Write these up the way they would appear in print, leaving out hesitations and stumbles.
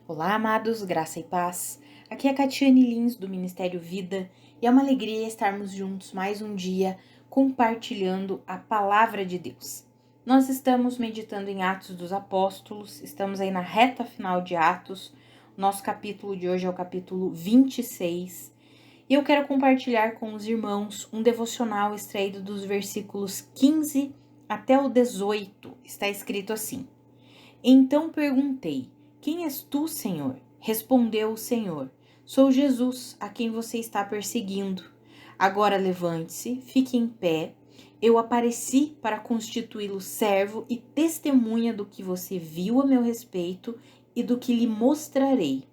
Olá, amados, graça e paz. Aqui é a Catiane Lins, do Ministério Vida, e é uma alegria estarmos juntos mais um dia compartilhando a Palavra de Deus. Nós estamos meditando em Atos dos Apóstolos, estamos aí na reta final de Atos. Nosso capítulo de hoje é o capítulo 26, e eu quero compartilhar com os irmãos um devocional extraído dos versículos 15 até o 18. Está escrito assim: Então perguntei: Quem és tu, Senhor? Respondeu o Senhor: Sou Jesus, a quem você está perseguindo. Agora levante-se, fique em pé. Eu apareci para constituí-lo servo e testemunha do que você viu a meu respeito e do que lhe mostrarei.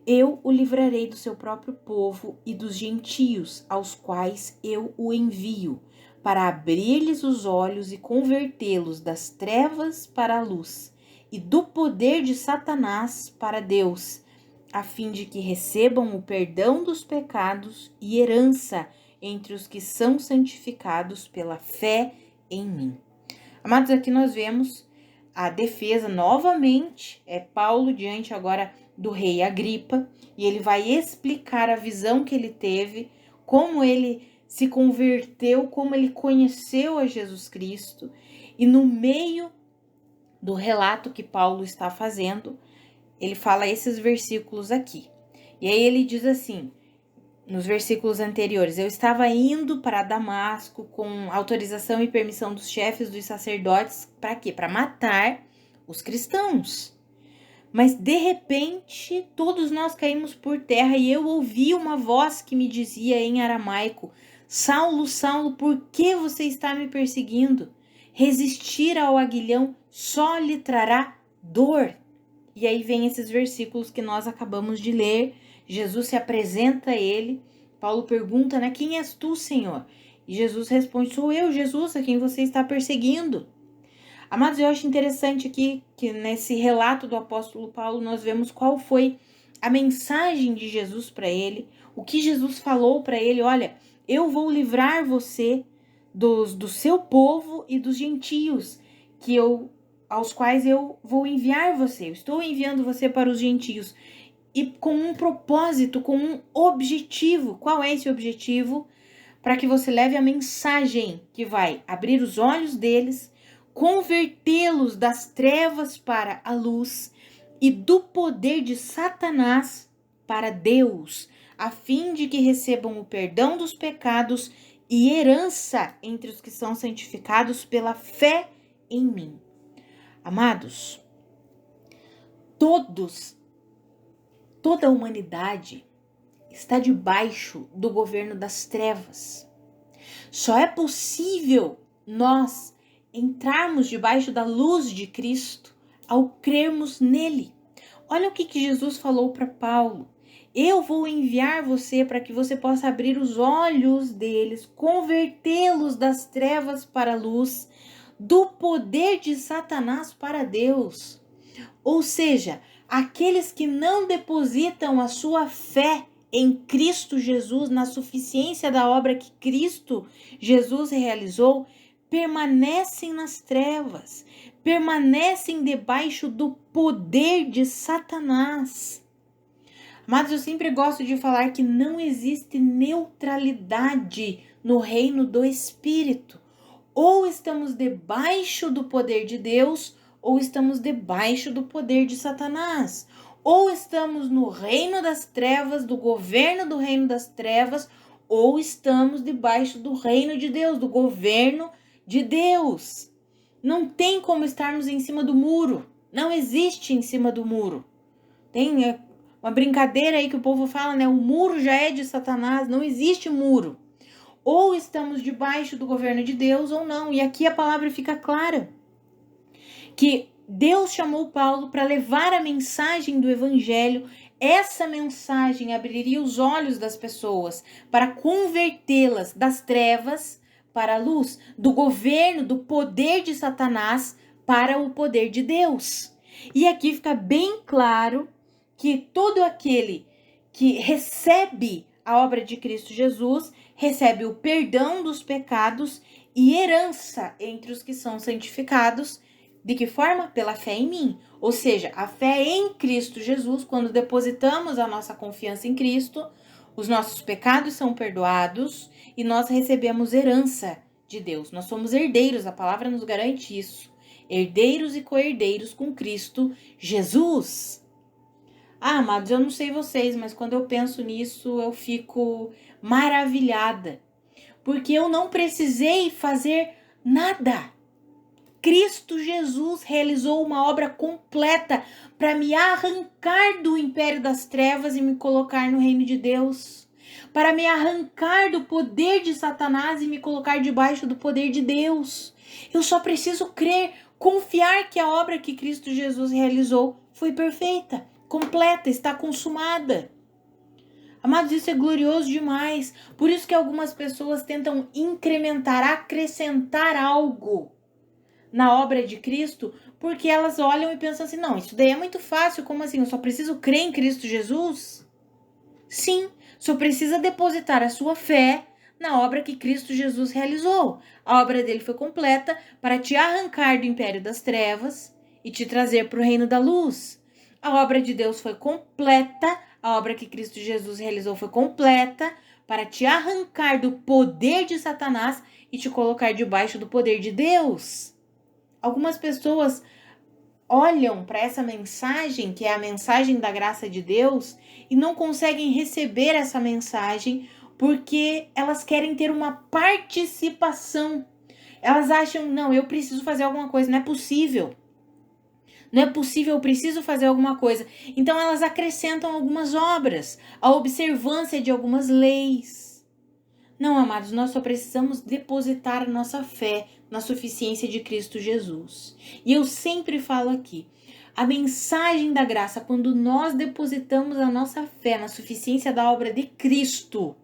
Eu o livrarei do seu próprio povo e dos gentios, aos quais eu o envio, para abrir-lhes os olhos e convertê-los das trevas para a luz e do poder de Satanás para Deus, a fim de que recebam o perdão dos pecados e herança entre os que são santificados pela fé em mim. Amados, aqui nós vemos a defesa novamente, é Paulo diante agora do rei Agripa, e ele vai explicar a visão que ele teve, como ele se converteu, como ele conheceu a Jesus Cristo, e no meio do relato que Paulo está fazendo, ele fala esses versículos aqui. E aí ele diz assim, nos versículos anteriores: Eu estava indo para Damasco com autorização e permissão dos chefes dos sacerdotes. Para quê? Para matar os cristãos. Mas de repente todos nós caímos por terra e eu ouvi uma voz que me dizia em aramaico: Saulo, Saulo, por que você está me perseguindo? Resistir ao aguilhão só lhe trará dor. E aí vem esses versículos que nós acabamos de ler. Jesus se apresenta a ele. Paulo pergunta, quem és tu, Senhor? E Jesus responde: sou eu, Jesus, a quem você está perseguindo. Amados, eu acho interessante aqui que nesse relato do apóstolo Paulo nós vemos qual foi a mensagem de Jesus para ele, o que Jesus falou para ele: olha, eu vou livrar você do seu povo e dos gentios, aos quais eu vou enviar você. Eu estou enviando você para os gentios. E com um propósito, com um objetivo. Qual é esse objetivo? Para que você leve a mensagem que vai abrir os olhos deles, convertê-los das trevas para a luz e do poder de Satanás para Deus, a fim de que recebam o perdão dos pecados e herança entre os que são santificados pela fé em mim. Amados, toda a humanidade está debaixo do governo das trevas. Só é possível nós entrarmos debaixo da luz de Cristo ao crermos nele. Olha o que Jesus falou para Paulo: eu vou enviar você para que você possa abrir os olhos deles, convertê-los das trevas para a luz, do poder de Satanás para Deus. Ou seja, aqueles que não depositam a sua fé em Cristo Jesus, na suficiência da obra que Cristo Jesus realizou, permanecem nas trevas, permanecem debaixo do poder de Satanás. Mas eu sempre gosto de falar que não existe neutralidade no reino do Espírito. Ou estamos debaixo do poder de Deus, ou estamos debaixo do poder de Satanás. Ou estamos no reino das trevas, do governo do reino das trevas, ou estamos debaixo do reino de Deus, do governo de Deus. Não tem como estarmos em cima do muro. Não existe em cima do muro. Tem uma brincadeira aí que o povo fala, o muro já é de Satanás. Não existe muro. Ou estamos debaixo do governo de Deus ou não. E aqui a palavra fica clara. Que Deus chamou Paulo para levar a mensagem do evangelho. Essa mensagem abriria os olhos das pessoas para convertê-las das trevas para a luz, do governo, do poder de Satanás para o poder de Deus. E aqui fica bem claro que todo aquele que recebe a obra de Cristo Jesus recebe o perdão dos pecados e herança entre os que são santificados De que forma? Pela fé em mim. Ou seja, a fé em Cristo Jesus, quando depositamos a nossa confiança em Cristo, os nossos pecados são perdoados e nós recebemos herança de Deus. Nós somos herdeiros, a palavra nos garante isso. Herdeiros e co-herdeiros com Cristo Jesus. Amados, eu não sei vocês, mas quando eu penso nisso, eu fico maravilhada. Porque eu não precisei fazer nada. Cristo Jesus realizou uma obra completa para me arrancar do império das trevas e me colocar no reino de Deus. Para me arrancar do poder de Satanás e me colocar debaixo do poder de Deus. Eu só preciso crer, confiar que a obra que Cristo Jesus realizou foi perfeita, completa, está consumada. Amados, isso é glorioso demais. Por isso que algumas pessoas tentam incrementar, acrescentar algo na obra de Cristo, porque elas olham e pensam assim, não, isso daí é muito fácil, como assim? Eu só preciso crer em Cristo Jesus? Sim, só precisa depositar a sua fé na obra que Cristo Jesus realizou. A obra dele foi completa para te arrancar do império das trevas e te trazer para o reino da luz. A obra de Deus foi completa, a obra que Cristo Jesus realizou foi completa para te arrancar do poder de Satanás e te colocar debaixo do poder de Deus. Algumas pessoas olham para essa mensagem, que é a mensagem da graça de Deus, e não conseguem receber essa mensagem porque elas querem ter uma participação. Elas acham, não, eu preciso fazer alguma coisa, não é possível. Não é possível, eu preciso fazer alguma coisa. Então elas acrescentam algumas obras, a observância de algumas leis. Não, amados, nós só precisamos depositar a nossa fé na suficiência de Cristo Jesus. E eu sempre falo aqui, a mensagem da graça, quando nós depositamos a nossa fé na suficiência da obra de Cristo,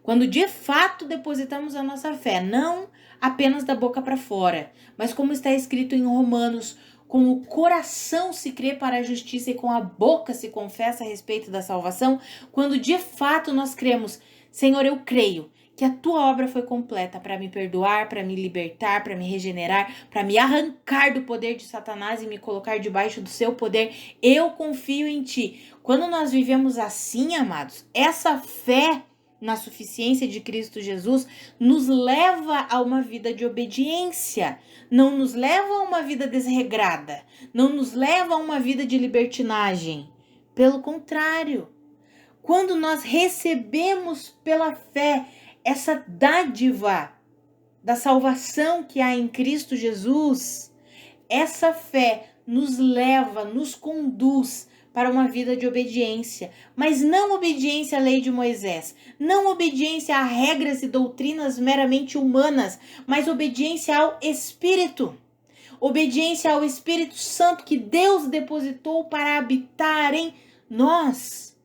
quando de fato depositamos a nossa fé, não apenas da boca para fora, mas como está escrito em Romanos, com o coração se crê para a justiça e com a boca se confessa a respeito da salvação, quando de fato nós cremos, Senhor, eu creio que a tua obra foi completa para me perdoar, para me libertar, para me regenerar, para me arrancar do poder de Satanás e me colocar debaixo do seu poder. Eu confio em ti. Quando nós vivemos assim, amados, essa fé na suficiência de Cristo Jesus nos leva a uma vida de obediência, não nos leva a uma vida desregrada, não nos leva a uma vida de libertinagem. Pelo contrário, quando nós recebemos pela fé essa dádiva da salvação que há em Cristo Jesus, essa fé nos leva, nos conduz para uma vida de obediência, mas não obediência à lei de Moisés, não obediência a regras e doutrinas meramente humanas, mas obediência ao Espírito. Obediência ao Espírito Santo que Deus depositou para habitar em nós.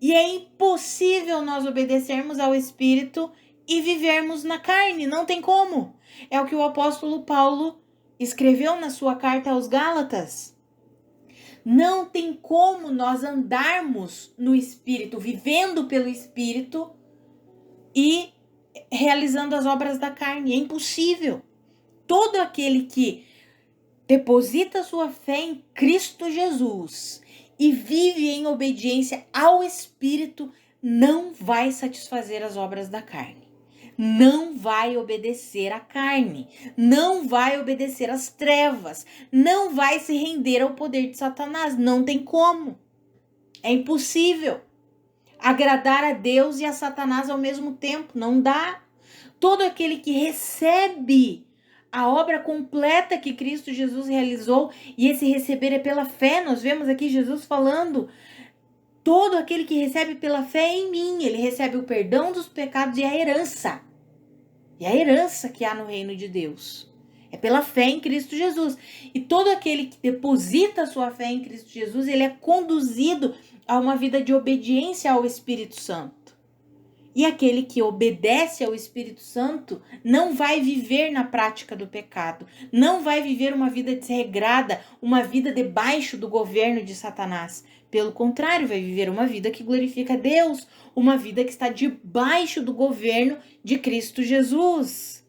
E é impossível nós obedecermos ao Espírito e vivermos na carne, não tem como. É o que o apóstolo Paulo escreveu na sua carta aos Gálatas. Não tem como nós andarmos no Espírito, vivendo pelo Espírito e realizando as obras da carne. É impossível. Todo aquele que deposita sua fé em Cristo Jesus e vive em obediência ao Espírito não vai satisfazer as obras da carne. Não vai obedecer à carne, não vai obedecer às trevas, não vai se render ao poder de Satanás, não tem como. É impossível agradar a Deus e a Satanás ao mesmo tempo, não dá. Todo aquele que recebe a obra completa que Cristo Jesus realizou, e esse receber é pela fé, nós vemos aqui Jesus falando, todo aquele que recebe pela fé em mim, ele recebe o perdão dos pecados e a herança. E a herança que há no reino de Deus é pela fé em Cristo Jesus. E todo aquele que deposita a sua fé em Cristo Jesus, ele é conduzido a uma vida de obediência ao Espírito Santo. E aquele que obedece ao Espírito Santo não vai viver na prática do pecado, não vai viver uma vida desregrada, uma vida debaixo do governo de Satanás. Pelo contrário, vai viver uma vida que glorifica a Deus, uma vida que está debaixo do governo de Cristo Jesus.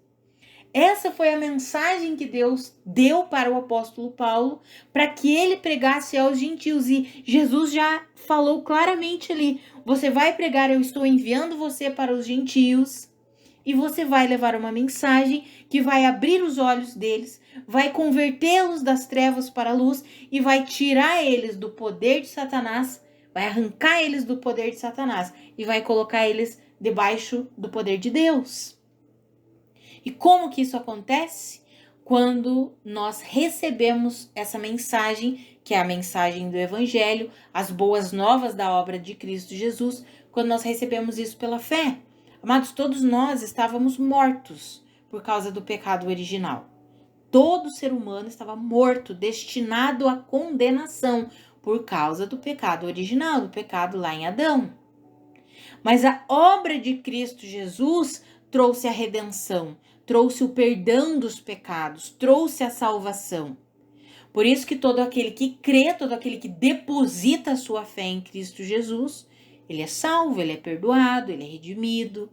Essa foi a mensagem que Deus deu para o apóstolo Paulo, para que ele pregasse aos gentios. E Jesus já falou claramente ali: você vai pregar, eu estou enviando você para os gentios, e você vai levar uma mensagem que vai abrir os olhos deles, vai convertê-los das trevas para a luz e vai tirar eles do poder de Satanás, vai arrancar eles do poder de Satanás e vai colocar eles debaixo do poder de Deus. E como que isso acontece? Quando nós recebemos essa mensagem, que é a mensagem do Evangelho, as boas novas da obra de Cristo Jesus, quando nós recebemos isso pela fé. Amados, todos nós estávamos mortos por causa do pecado original. Todo ser humano estava morto, destinado à condenação por causa do pecado original, do pecado lá em Adão. Mas a obra de Cristo Jesus trouxe a redenção, trouxe o perdão dos pecados, trouxe a salvação. Por isso que todo aquele que crê, todo aquele que deposita a sua fé em Cristo Jesus, ele é salvo, ele é perdoado, ele é redimido,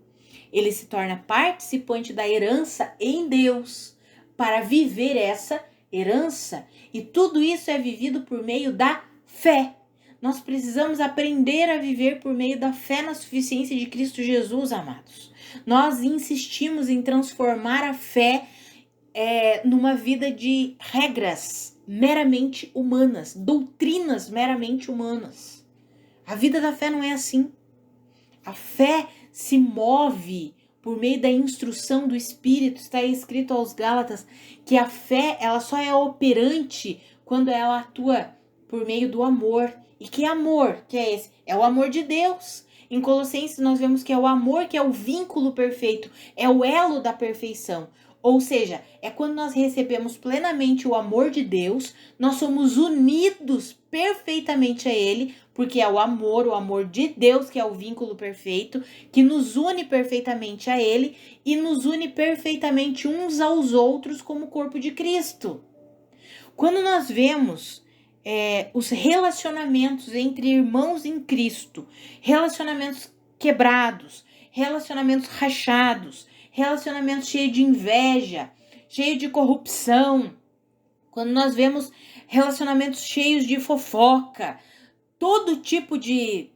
ele se torna participante da herança em Deus, para viver essa herança. E tudo isso é vivido por meio da fé. Nós precisamos aprender a viver por meio da fé na suficiência de Cristo Jesus, amados. Nós insistimos em transformar a fé numa vida de regras meramente humanas, doutrinas meramente humanas. A vida da fé não é assim. A fé se move por meio da instrução do Espírito. Está escrito aos Gálatas que a fé ela só é operante quando ela atua por meio do amor. E que amor que é esse? É o amor de Deus. Em Colossenses nós vemos que é o amor que é o vínculo perfeito, é o elo da perfeição. Ou seja, é quando nós recebemos plenamente o amor de Deus, nós somos unidos perfeitamente a Ele, porque é o amor de Deus que é o vínculo perfeito, que nos une perfeitamente a Ele e nos une perfeitamente uns aos outros como o corpo de Cristo. Quando nós vemos os relacionamentos entre irmãos em Cristo, relacionamentos quebrados, relacionamentos rachados, relacionamentos cheios de inveja, cheios de corrupção, quando nós vemos relacionamentos cheios de fofoca, todo tipo de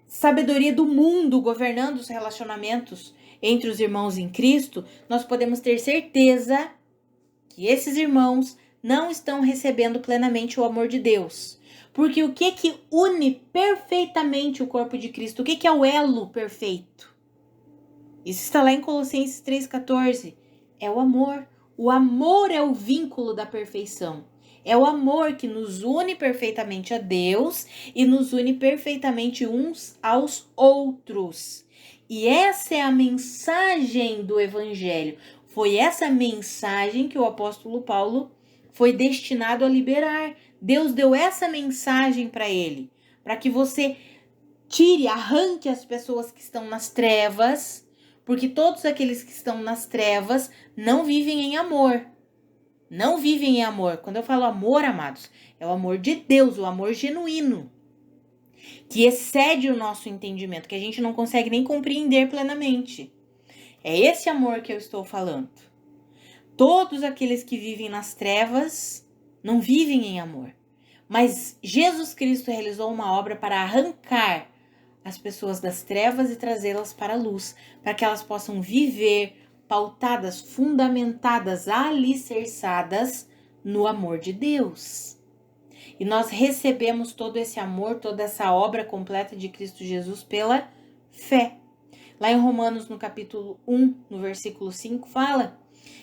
sabedoria do mundo governando os relacionamentos entre os irmãos em Cristo, nós podemos ter certeza que esses irmãos não estão recebendo plenamente o amor de Deus. Porque o que une perfeitamente o corpo de Cristo? O que é o elo perfeito? Isso está lá em Colossenses 3,14. É o amor. O amor é o vínculo da perfeição. É o amor que nos une perfeitamente a Deus e nos une perfeitamente uns aos outros. E essa é a mensagem do Evangelho. Foi essa mensagem que o apóstolo Paulo foi destinado a liberar. Deus deu essa mensagem para ele, para que você arranque as pessoas que estão nas trevas, porque todos aqueles que estão nas trevas não vivem em amor. Não vivem em amor. Quando eu falo amor, amados, é o amor de Deus, o amor genuíno, que excede o nosso entendimento, que a gente não consegue nem compreender plenamente. É esse amor que eu estou falando. Todos aqueles que vivem nas trevas não vivem em amor. Mas Jesus Cristo realizou uma obra para arrancar as pessoas das trevas e trazê-las para a luz, para que elas possam viver pautadas, fundamentadas, alicerçadas no amor de Deus. E nós recebemos todo esse amor, toda essa obra completa de Cristo Jesus pela fé. Lá em Romanos, no capítulo 1, no versículo 5, fala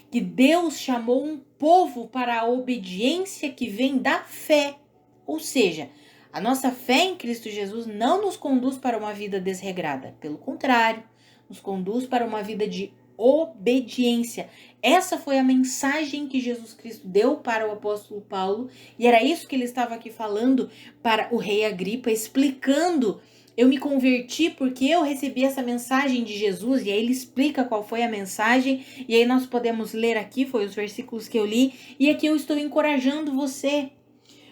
que Deus chamou um povo para a obediência que vem da fé. Ou seja, a nossa fé em Cristo Jesus não nos conduz para uma vida desregrada. Pelo contrário, nos conduz para uma vida de obediência. Essa foi a mensagem que Jesus Cristo deu para o apóstolo Paulo. E era isso que ele estava aqui falando para o rei Agripa, explicando. Eu me converti porque eu recebi essa mensagem de Jesus, e aí ele explica qual foi a mensagem, e aí nós podemos ler aqui, foi os versículos que eu li, e aqui eu estou encorajando você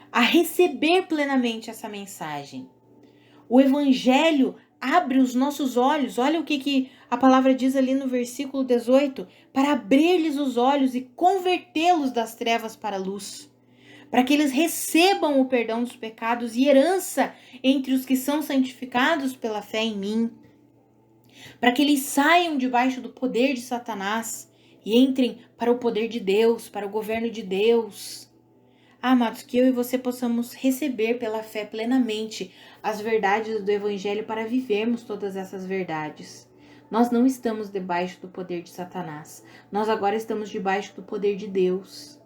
a receber plenamente essa mensagem. O Evangelho abre os nossos olhos. Olha o que A palavra diz ali no versículo 18, para abrir-lhes os olhos e convertê-los das trevas para a luz, para que eles recebam o perdão dos pecados e herança entre os que são santificados pela fé em mim, para que eles saiam debaixo do poder de Satanás e entrem para o poder de Deus, para o governo de Deus. Amados, que eu e você possamos receber pela fé plenamente as verdades do Evangelho para vivermos todas essas verdades. Nós não estamos debaixo do poder de Satanás. Nós agora estamos debaixo do poder de Deus.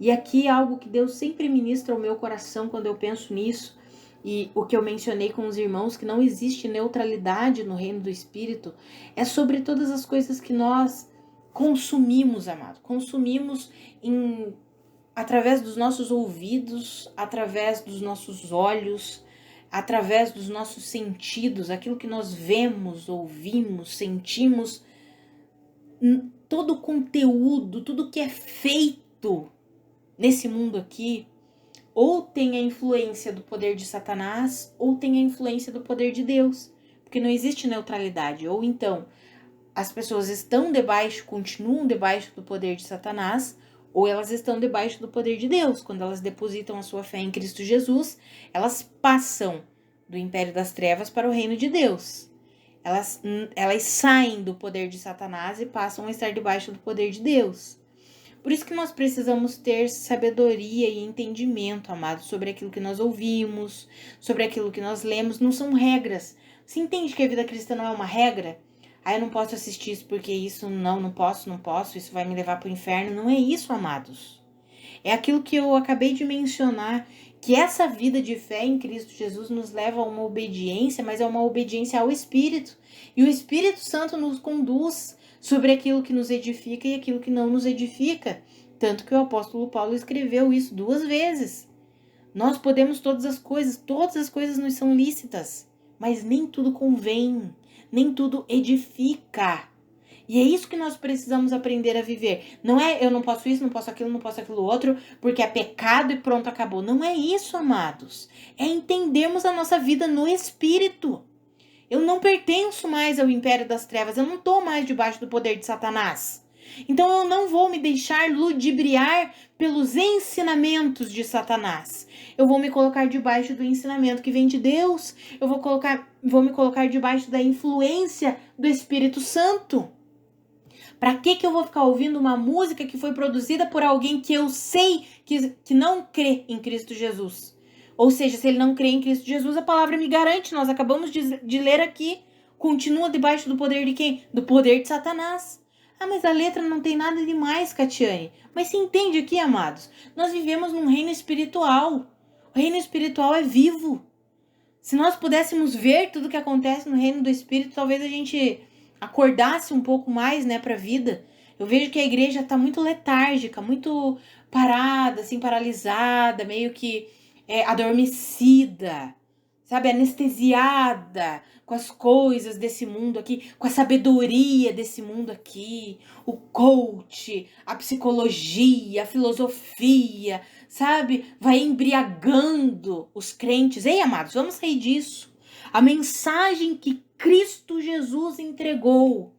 E aqui algo que Deus sempre ministra ao meu coração quando eu penso nisso, e o que eu mencionei com os irmãos, que não existe neutralidade no reino do Espírito, é sobre todas as coisas que nós consumimos, amado. Consumimos através dos nossos ouvidos, através dos nossos olhos, através dos nossos sentidos, aquilo que nós vemos, ouvimos, sentimos, todo o conteúdo, tudo que é feito nesse mundo aqui, ou tem a influência do poder de Satanás, ou tem a influência do poder de Deus, porque não existe neutralidade. Ou então, as pessoas estão continuam debaixo do poder de Satanás, ou elas estão debaixo do poder de Deus. Quando elas depositam a sua fé em Cristo Jesus, elas passam do império das trevas para o reino de Deus. Elas saem do poder de Satanás e passam a estar debaixo do poder de Deus. Por isso que nós precisamos ter sabedoria e entendimento, amados, sobre aquilo que nós ouvimos, sobre aquilo que nós lemos. Não são regras. Você entende que a vida cristã não é uma regra? Eu não posso assistir isso porque isso não posso, isso vai me levar para o inferno. Não é isso, amados. É aquilo que eu acabei de mencionar, que essa vida de fé em Cristo Jesus nos leva a uma obediência, mas é uma obediência ao Espírito. E o Espírito Santo nos conduz sobre aquilo que nos edifica e aquilo que não nos edifica. Tanto que o apóstolo Paulo escreveu isso 2 vezes. Nós podemos todas as coisas nos são lícitas, mas nem tudo convém, nem tudo edifica. E é isso que nós precisamos aprender a viver. Não é eu não posso isso, não posso aquilo outro, porque é pecado e pronto, acabou. Não é isso, amados. É entendermos a nossa vida no Espírito. Eu não pertenço mais ao império das trevas, eu não estou mais debaixo do poder de Satanás. Então eu não vou me deixar ludibriar pelos ensinamentos de Satanás. Eu vou me colocar debaixo do ensinamento que vem de Deus. Eu vou me colocar debaixo da influência do Espírito Santo. Para que eu vou ficar ouvindo uma música que foi produzida por alguém que eu sei que não crê em Cristo Jesus? Ou seja, se ele não crê em Cristo Jesus, a palavra me garante, nós acabamos de ler aqui, continua debaixo do poder de quem? Do poder de Satanás. Mas a letra não tem nada demais, Catiane. Mas se entende aqui, amados, nós vivemos num reino espiritual. O reino espiritual é vivo. Se nós pudéssemos ver tudo o que acontece no reino do Espírito, talvez a gente acordasse um pouco mais, para a vida. Eu vejo que a igreja está muito letárgica, muito parada, assim, paralisada, meio que adormecida, sabe, anestesiada com as coisas desse mundo aqui, com a sabedoria desse mundo aqui, o coach, a psicologia, a filosofia, sabe, vai embriagando os crentes. Ei, amados, vamos sair disso. A mensagem que Cristo Jesus entregou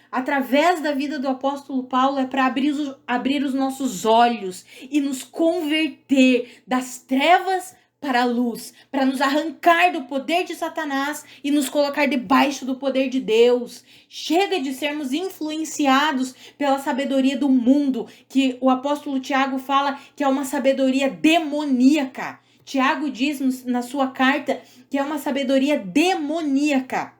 através da vida do apóstolo Paulo é para abrir os nossos olhos e nos converter das trevas para a luz, para nos arrancar do poder de Satanás e nos colocar debaixo do poder de Deus. Chega de sermos influenciados pela sabedoria do mundo, que o apóstolo Tiago fala que é uma sabedoria demoníaca. Tiago diz na sua carta que é uma sabedoria demoníaca.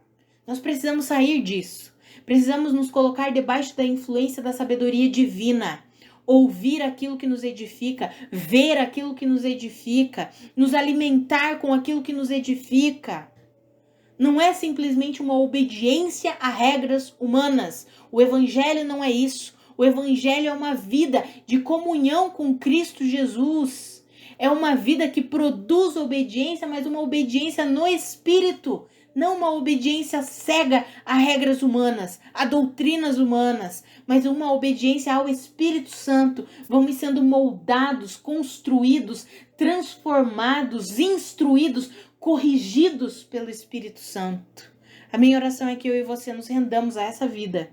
Nós precisamos sair disso. Precisamos nos colocar debaixo da influência da sabedoria divina. Ouvir aquilo que nos edifica, ver aquilo que nos edifica, nos alimentar com aquilo que nos edifica. Não é simplesmente uma obediência a regras humanas. O evangelho não é isso. O evangelho é uma vida de comunhão com Cristo Jesus. É uma vida que produz obediência, mas uma obediência no Espírito. Não uma obediência cega a regras humanas, a doutrinas humanas, mas uma obediência ao Espírito Santo. Vamos sendo moldados, construídos, transformados, instruídos, corrigidos pelo Espírito Santo. A minha oração é que eu e você nos rendamos a essa vida,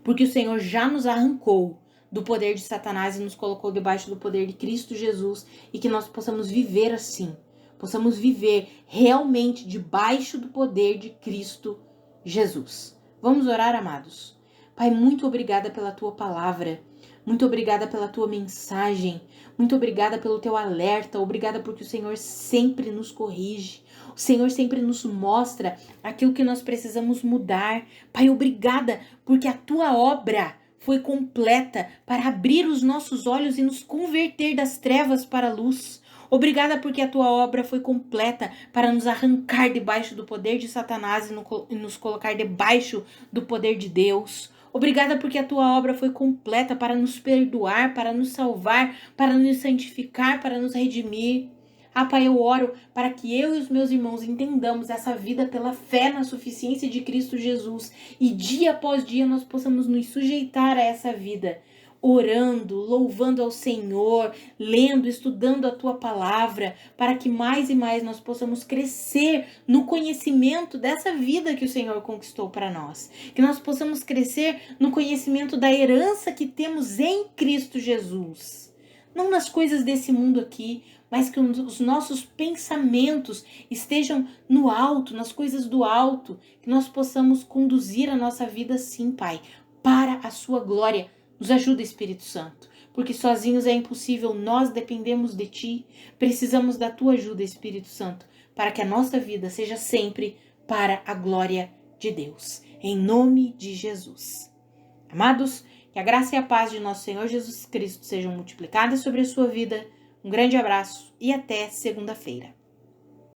porque o Senhor já nos arrancou do poder de Satanás e nos colocou debaixo do poder de Cristo Jesus, e que nós possamos viver assim, possamos viver realmente debaixo do poder de Cristo Jesus. Vamos orar, amados? Pai, muito obrigada pela tua palavra, muito obrigada pela tua mensagem, muito obrigada pelo teu alerta, obrigada porque o Senhor sempre nos corrige, o Senhor sempre nos mostra aquilo que nós precisamos mudar. Pai, obrigada porque a tua obra foi completa para abrir os nossos olhos e nos converter das trevas para a luz. Obrigada porque a tua obra foi completa para nos arrancar debaixo do poder de Satanás e nos colocar debaixo do poder de Deus. Obrigada porque a tua obra foi completa para nos perdoar, para nos salvar, para nos santificar, para nos redimir. Ah, Pai, eu oro para que eu e os meus irmãos entendamos essa vida pela fé na suficiência de Cristo Jesus e dia após dia nós possamos nos sujeitar a essa vida, orando, louvando ao Senhor, lendo, estudando a tua palavra, para que mais e mais nós possamos crescer no conhecimento dessa vida que o Senhor conquistou para nós. Que nós possamos crescer no conhecimento da herança que temos em Cristo Jesus. Não nas coisas desse mundo aqui, mas que os nossos pensamentos estejam no alto, nas coisas do alto, que nós possamos conduzir a nossa vida sim, Pai, para a sua glória. Nos ajuda, Espírito Santo, porque sozinhos é impossível, nós dependemos de Ti, precisamos da Tua ajuda, Espírito Santo, para que a nossa vida seja sempre para a glória de Deus, em nome de Jesus. Amados, que a graça e a paz de nosso Senhor Jesus Cristo sejam multiplicadas sobre a sua vida. Um grande abraço e até segunda-feira.